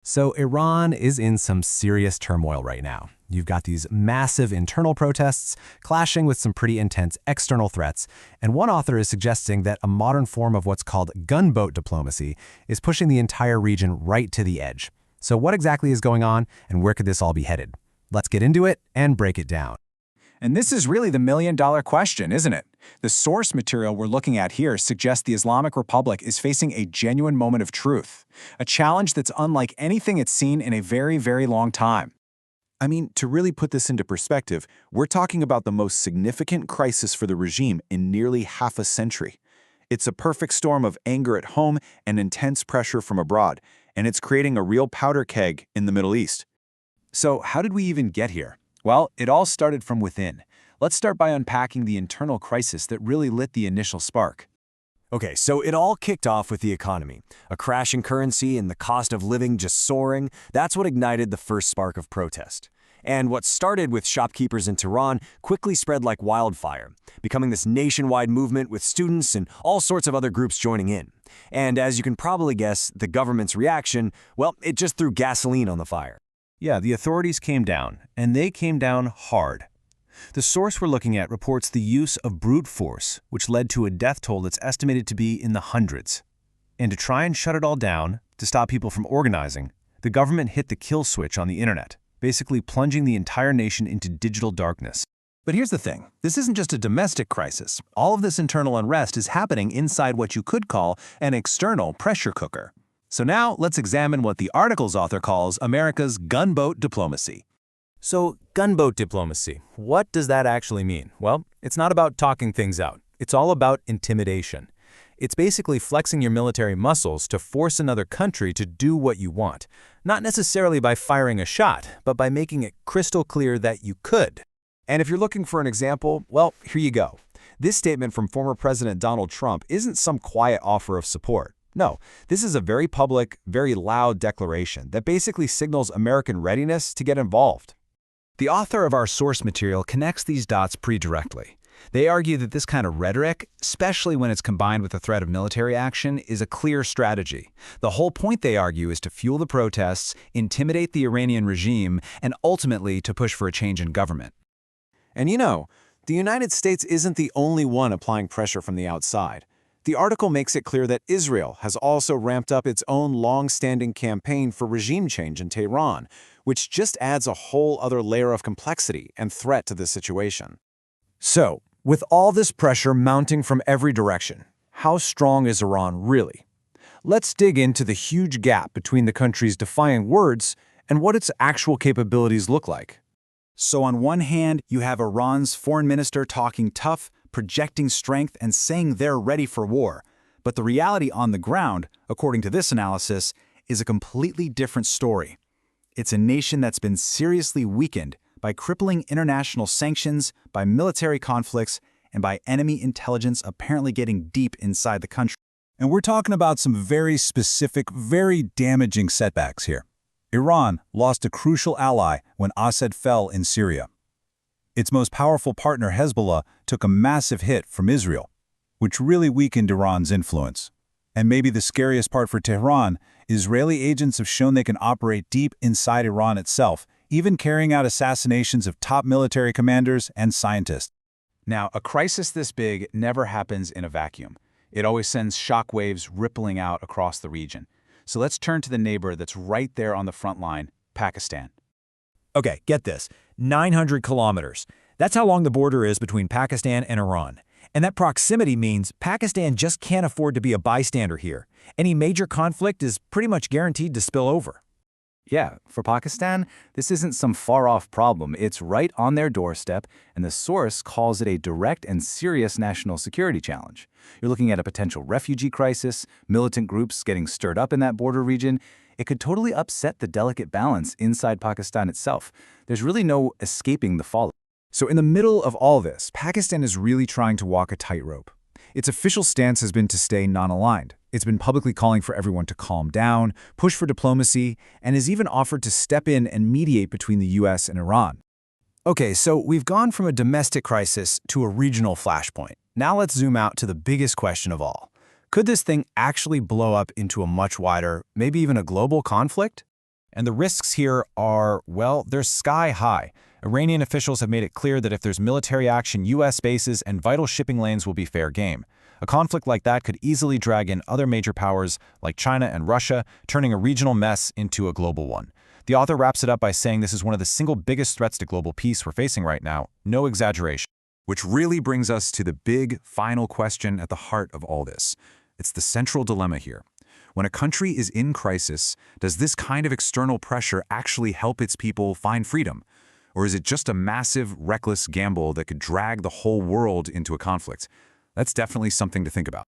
So Iran is in some serious turmoil right now. You've got these massive internal protests clashing with some pretty intense external threats, and one author is suggesting that a modern form of what's called gunboat diplomacy is pushing the entire region right to the edge. So what exactly is going on, and where could this all be headed? Let's get into it and break it down. And this is really the million-dollar question, isn't it? The source material we're looking at here suggests the Islamic Republic is facing a genuine moment of truth, a challenge that's unlike anything it's seen in a very, very long time. I mean, to really put this into perspective, we're talking about the most significant crisis for the regime in nearly half a century. It's a perfect storm of anger at home and intense pressure from abroad, and it's creating a real powder keg in the Middle East. So how did we even get here? Well, it all started from within. Let's start by unpacking the internal crisis that really lit the initial spark. Okay, so it all kicked off with the economy. A crash in currency and the cost of living just soaring, that's what ignited the first spark of protest. And what started with shopkeepers in Tehran quickly spread like wildfire, becoming this nationwide movement with students and all sorts of other groups joining in. And as you can probably guess, the government's reaction, well, it just threw gasoline on the fire. Yeah, the authorities came down, and they came down hard. The source we're looking at reports the use of brute force, which led to a death toll that's estimated to be in the hundreds. And to try and shut it all down, to stop people from organizing, the government hit the kill switch on the internet, basically plunging the entire nation into digital darkness. But here's the thing. This isn't just a domestic crisis. All of this internal unrest is happening inside what you could call an external pressure cooker. So now let's examine what the article's author calls America's gunboat diplomacy. So, gunboat diplomacy, what does that actually mean? Well, it's not about talking things out. It's all about intimidation. It's basically flexing your military muscles to force another country to do what you want. Not necessarily by firing a shot, but by making it crystal clear that you could. And if you're looking for an example, well, here you go. This statement from former President Donald Trump isn't some quiet offer of support. No, this is a very public, very loud declaration that basically signals American readiness to get involved. The author of our source material connects these dots pretty directly. They argue that this kind of rhetoric, especially when it's combined with the threat of military action, is a clear strategy. The whole point, they argue, is to fuel the protests, intimidate the Iranian regime, and ultimately to push for a change in government. And you know, the United States isn't the only one applying pressure from the outside. The article makes it clear that Israel has also ramped up its own long-standing campaign for regime change in Tehran, which just adds a whole other layer of complexity and threat to the situation. So, with all this pressure mounting from every direction, how strong is Iran really? Let's dig into the huge gap between the country's defiant words and what its actual capabilities look like. So on one hand, you have Iran's foreign minister talking tough, projecting strength, and saying they're ready for war. But the reality on the ground, according to this analysis, is a completely different story. It's a nation that's been seriously weakened by crippling international sanctions, by military conflicts, and by enemy intelligence apparently getting deep inside the country. And we're talking about some very specific, very damaging setbacks here. Iran lost a crucial ally when Assad fell in Syria. Its most powerful partner, Hezbollah, took a massive hit from Israel, which really weakened Iran's influence. And maybe the scariest part for Tehran, Israeli agents have shown they can operate deep inside Iran itself, even carrying out assassinations of top military commanders and scientists. Now, a crisis this big never happens in a vacuum. It always sends shockwaves rippling out across the region. So let's turn to the neighbor that's right there on the front line, Pakistan. Okay, get this. 900 kilometers. That's how long the border is between Pakistan and Iran. And that proximity means Pakistan just can't afford to be a bystander here. Any major conflict is pretty much guaranteed to spill over. Yeah, for Pakistan, this isn't some far-off problem. It's right on their doorstep, and the source calls it a direct and serious national security challenge. You're looking at a potential refugee crisis, militant groups getting stirred up in that border region. It could totally upset the delicate balance inside Pakistan itself. There's really no escaping the fallout. So in the middle of all this, Pakistan is really trying to walk a tightrope. Its official stance has been to stay non-aligned. It's been publicly calling for everyone to calm down, push for diplomacy, and has even offered to step in and mediate between the US and Iran. Okay, so we've gone from a domestic crisis to a regional flashpoint. Now let's zoom out to the biggest question of all. Could this thing actually blow up into a much wider, maybe even a global conflict? And the risks here are, well, they're sky high. Iranian officials have made it clear that if there's military action, U.S. bases and vital shipping lanes will be fair game. A conflict like that could easily drag in other major powers like China and Russia, turning a regional mess into a global one. The author wraps it up by saying this is one of the single biggest threats to global peace we're facing right now, no exaggeration. Which really brings us to the big, final question at the heart of all this. It's the central dilemma here. When a country is in crisis, does this kind of external pressure actually help its people find freedom? Or is it just a massive, reckless gamble that could drag the whole world into a conflict? That's definitely something to think about.